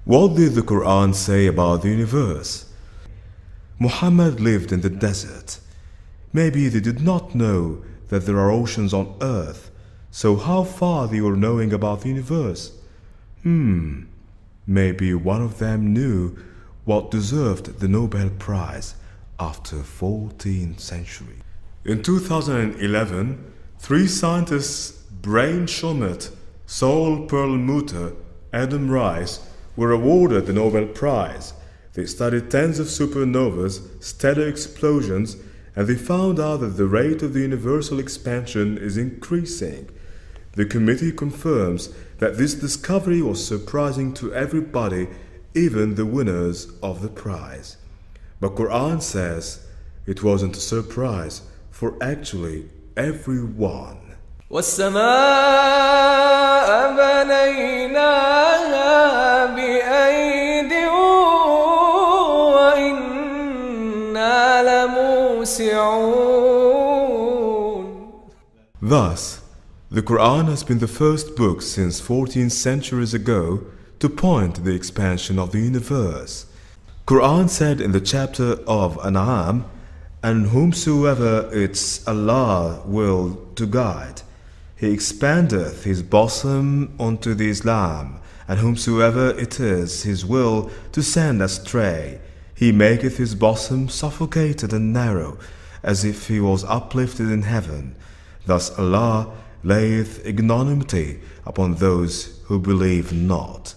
What did the Quran say about the universe? Muhammad lived in the desert. Maybe they did not know that there are oceans on earth, so how far they were knowing about the universe? Maybe one of them knew what deserved the Nobel Prize after 14th century. In 2011, three scientists, Brain Shulman, Saul Perlmutter, Adam Rice, were awarded the Nobel Prize. They studied tens of supernovas, stellar explosions, and they found out that the rate of the universal expansion is increasing. The committee confirms that this discovery was surprising to everybody, even the winners of the prize. But Quran says it wasn't a surprise for actually everyone. والسماء بنيناها بأيد وإنا لموسعون. Thus, the Quran has been the first book since 14 centuries ago to point to the expansion of the universe. Quran said in the chapter of An'am, "And whomsoever it's Allah will to guide, He expandeth his bosom unto the Islam, and whomsoever it is his will to send astray, He maketh his bosom suffocated and narrow, as if he was uplifted in heaven. Thus Allah layeth ignominy upon those who believe not."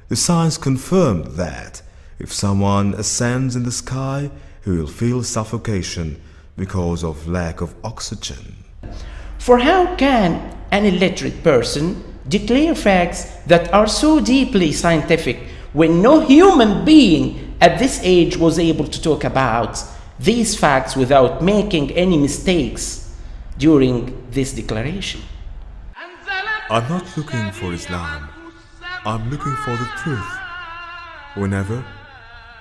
The signs confirm that if someone ascends in the sky, he will feel suffocation because of lack of oxygen. For how can an illiterate person declare facts that are so deeply scientific when no human being at this age was able to talk about these facts without making any mistakes during this declaration? I'm not looking for Islam. I'm looking for the truth. Whenever,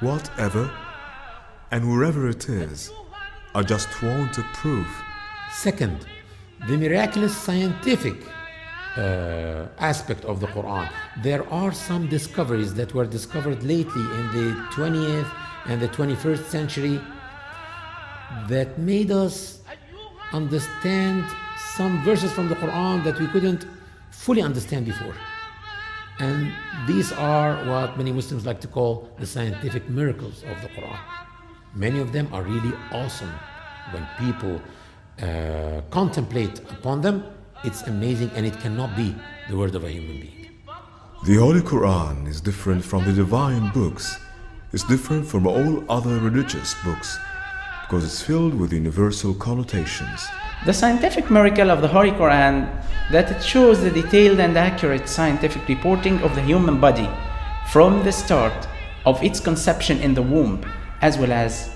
whatever, and wherever it is, I just want a proof. Second, the miraculous scientific aspect of the Quran. There are some discoveries that were discovered lately in the 20th and the 21st century that made us understand some verses from the Quran that we couldn't fully understand before. And these are what many Muslims like to call the scientific miracles of the Quran. Many of them are really awesome. When people contemplate upon them, it's amazing, and it cannot be the word of a human being. The Holy Quran is different from the divine books. It's different from all other religious books because it's filled with universal connotations. The scientific miracle of the Holy Quran that it shows the detailed and accurate scientific reporting of the human body from the start of its conception in the womb, as well as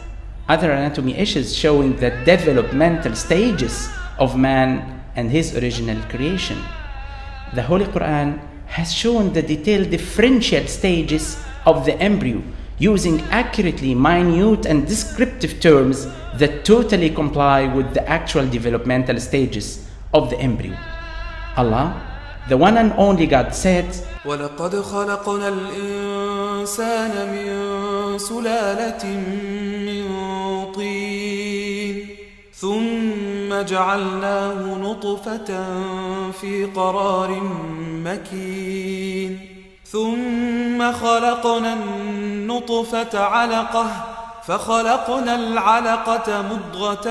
other anatomy issues showing the developmental stages of man and his original creation. The Holy Quran has shown the detailed differential stages of the embryo using accurately minute and descriptive terms that totally comply with the actual developmental stages of the embryo. Allah, the one and only God, said, وَلَقَدْ خَلَقْنَا الْإِنسَانَ مِنْ سُلَالَةٍ مِنْ طِينٍ ثُمَّ جَعَلْنَاهُ نُطْفَةً فِي قَرَارٍ مَكِينٍ ثُمَّ خَلَقْنَا النُّطْفَةَ عَلَقَةً فخلقنا العلقة مضغة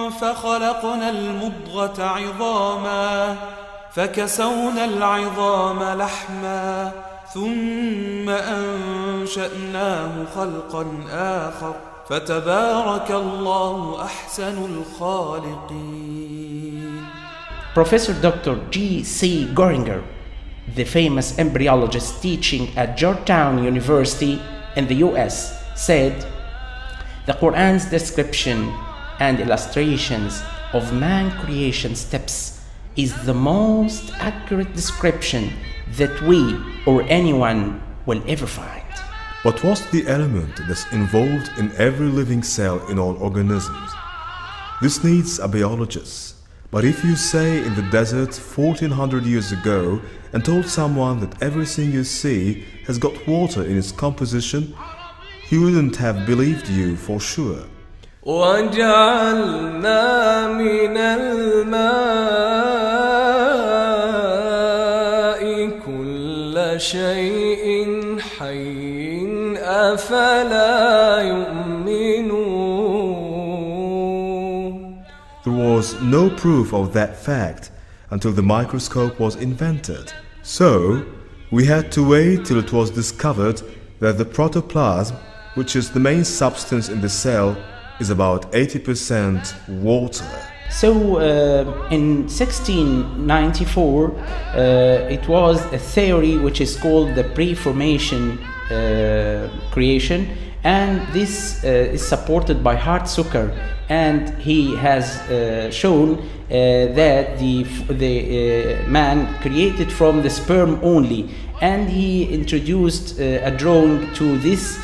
فخلقنا المضغة عظاما فكسونا العظام لحما ثم أنشأناه خلقا آخر فتبارك الله أحسن الخالقين. Professor Dr. G.C. Goringer, the famous embryologist teaching at Georgetown University in the US, said, "The Quran's description and illustrations of man creation steps is the most accurate description that we or anyone will ever find." But what's the element that's involved in every living cell in all organisms? This needs a biologist, But if you say in the desert 1400 years ago and told someone that everything you see has got water in its composition, he wouldn't have believed you for sure. وَجَعَلْنَا مِنَ الْمَاءِ كُلَّ شَيْءٍ حَيٍّ أَفَلَا يُؤْمِنُونَ. There was no proof of that fact until the microscope was invented. So, we had to wait till it was discovered that the protoplasm, which is the main substance in the cell, is about 80% water. So in 1694 it was a theory which is called the pre-formation creation, and this is supported by Hart Zucker, and he has shown that the man created from the sperm only, and he introduced a drawing to this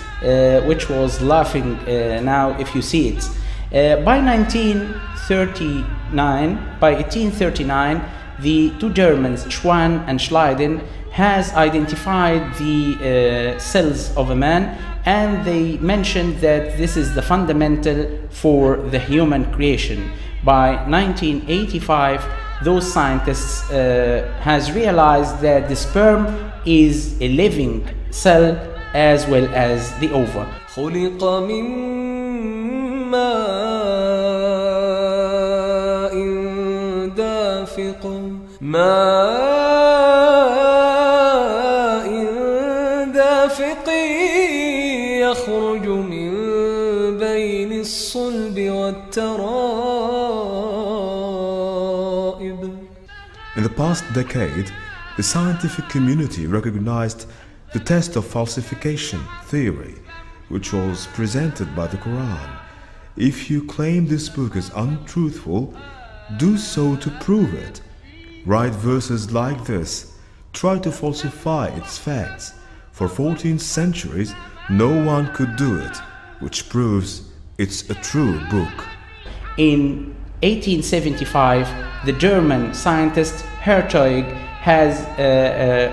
which was laughing now if you see it. By 1839, the two Germans, Schwann and Schleiden, has identified the cells of a man, and they mentioned that this is the fundamental for the human creation. By 1985, those scientists has realized that the sperm is a living cell as well as the ovum. خُلِقَ مِن مَّاءٍ دَافِقٍ يَخْرُجُ مِن بَيْنِ الصُّلْبِ وَالتَّرَائِبِ. In the past decade, the scientific community recognized the test of falsification theory, which was presented by the Quran. If you claim this book is untruthful, do so to prove it. Write verses like this. Try to falsify its facts. For 14 centuries, no one could do it, which proves it's a true book. In 1875, the German scientist Hertog has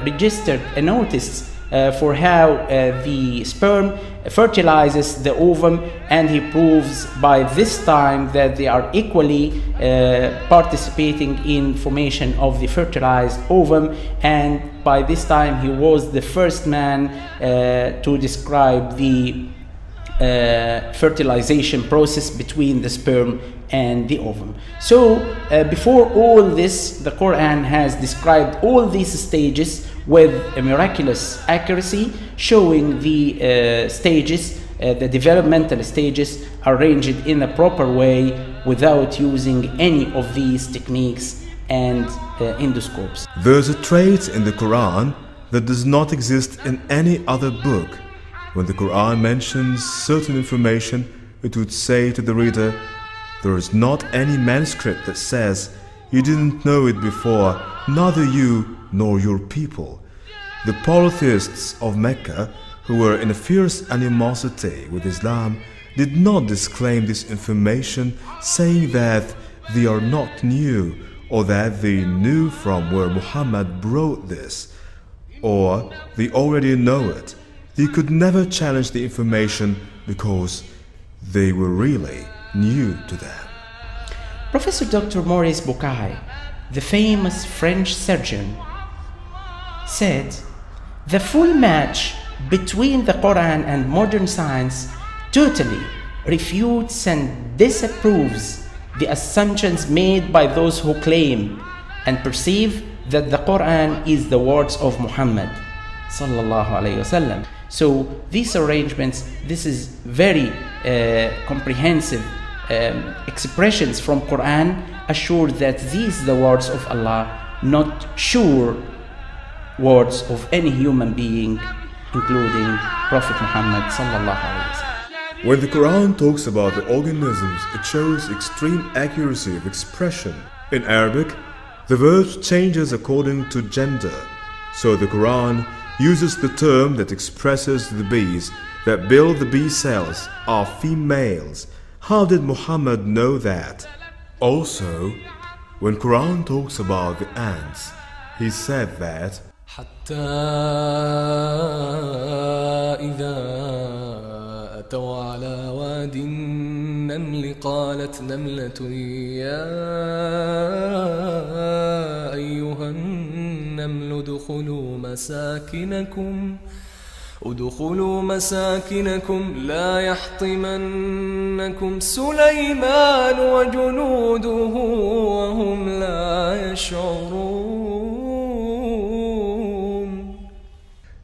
registered a notice for how the sperm fertilizes the ovum, and he proves by this time that they are equally participating in formation of the fertilized ovum, and by this time he was the first man to describe the fertilization process between the sperm and the ovum. So before all this, the Quran has described all these stages with a miraculous accuracy, showing the stages, the developmental stages arranged in a proper way without using any of these techniques and endoscopes. There's a trait in the Quran that does not exist in any other book. When the Quran mentions certain information, it would say to the reader, there is not any manuscript that says, you didn't know it before, neither you nor your people. The polytheists of Mecca, who were in a fierce animosity with Islam, did not disclaim this information, saying that they are not new, or that they knew from where Muhammad brought this, or they already know it. They could never challenge the information because they were really new to them. Professor Dr. Maurice Bucaille, the famous French surgeon, said, the full match between the Quran and modern science totally refutes and disapproves the assumptions made by those who claim and perceive that the Quran is the words of Muhammad sallallahu alaihi wasallam. So these arrangements, this is very comprehensive expressions from Quran, assure that these are the words of Allah, not sure words of any human being, including Prophet Muhammad sallallahu alaihi wasallam. When the Quran talks about the organisms, it shows extreme accuracy of expression. In Arabic, the verb changes according to gender. So the Quran uses the term that expresses the bees that build the bee cells are females. How did Muhammad know that? Also, When Quran talks about the ants, he said that حتى إذا أتوا على واد النمل قالت نملة يا أيها النمل ادخلوا مساكنكم لا يحطمنكم سليمان وجنوده وهم لا يشعرون.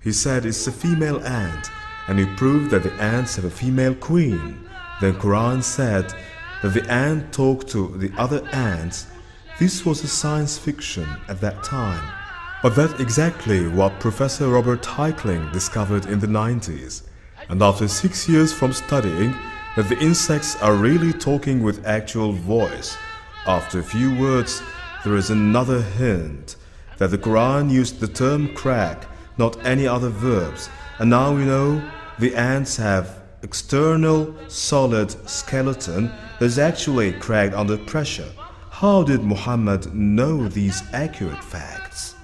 he said it's a female ant, and he proved that the ants have a female queen. Then Quran said that the ant talked to the other ants. This was a science fiction at that time. But that's exactly what Professor Robert Heitling discovered in the 90s. And after 6 years from studying that the insects are really talking with actual voice, after a few words there is another hint that the Quran used the term crack, not any other verbs. And now we know the ants have external solid skeleton that is actually cracked under pressure. How did Muhammad know these accurate facts?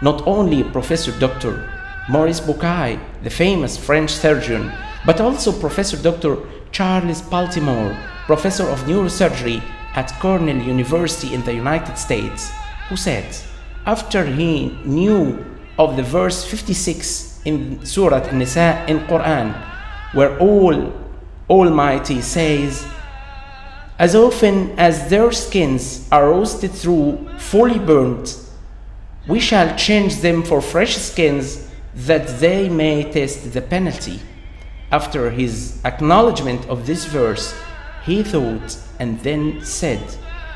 Not only Professor Dr. Maurice Bucaille, the famous French surgeon, but also Professor Dr. Charles Baltimore, Professor of Neurosurgery at Cornell University in the United States, who said, after he knew of the verse 56 in Surah An-Nisa in Quran, where Almighty says, as often as their skins are roasted through, fully burnt, we shall change them for fresh skins that they may test the penalty. After his acknowledgement of this verse, he thought and then said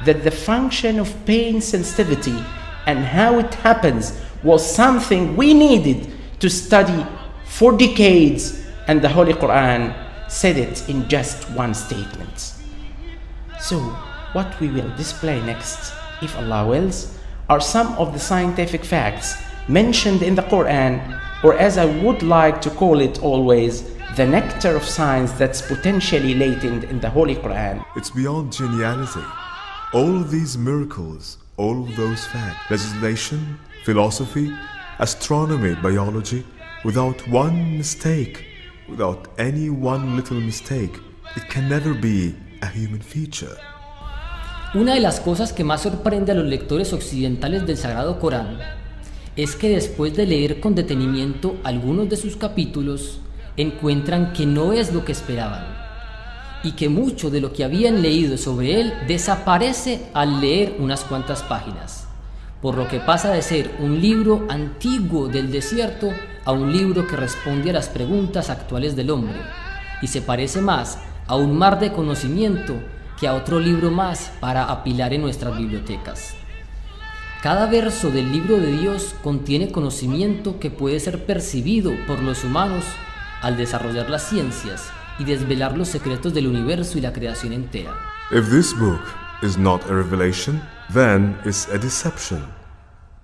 that the function of pain sensitivity and how it happens was something we needed to study for decades, and the Holy Quran said it in just one statement. So, what we will display next, if Allah wills, are some of the scientific facts mentioned in the Quran, or as I would like to call it always, the nectar of science that's potentially latent in the Holy Quran. It's beyond geniality. All of these miracles, all of those facts, legislation, philosophy, astronomy, biology, without one mistake, without any one little mistake, it can never be a human feature. Una de las cosas que más sorprende a los lectores occidentales del Sagrado Corán es que después de leer con detenimiento algunos de sus capítulos, encuentran que no es lo que esperaban y que mucho de lo que habían leído sobre él desaparece al leer unas cuantas páginas, por lo que pasa de ser un libro antiguo del desierto a un libro que responde a las preguntas actuales del hombre y se parece más a un mar de conocimiento que a otro libro más para apilar en nuestras bibliotecas. Cada verso del libro de Dios contiene conocimiento que puede ser percibido por los humanos al desarrollar las ciencias y desvelar los secretos del universo y la creación entera. If this book is not a revelation, then it's a deception.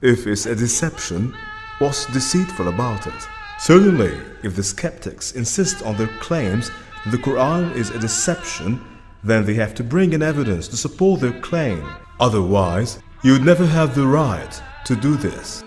If it's a deception, what's deceitful about it? Certainly, if the skeptics insist on their claims that the Quran is a deception, then they have to bring in evidence to support their claim. Otherwise, you would never have the right to do this.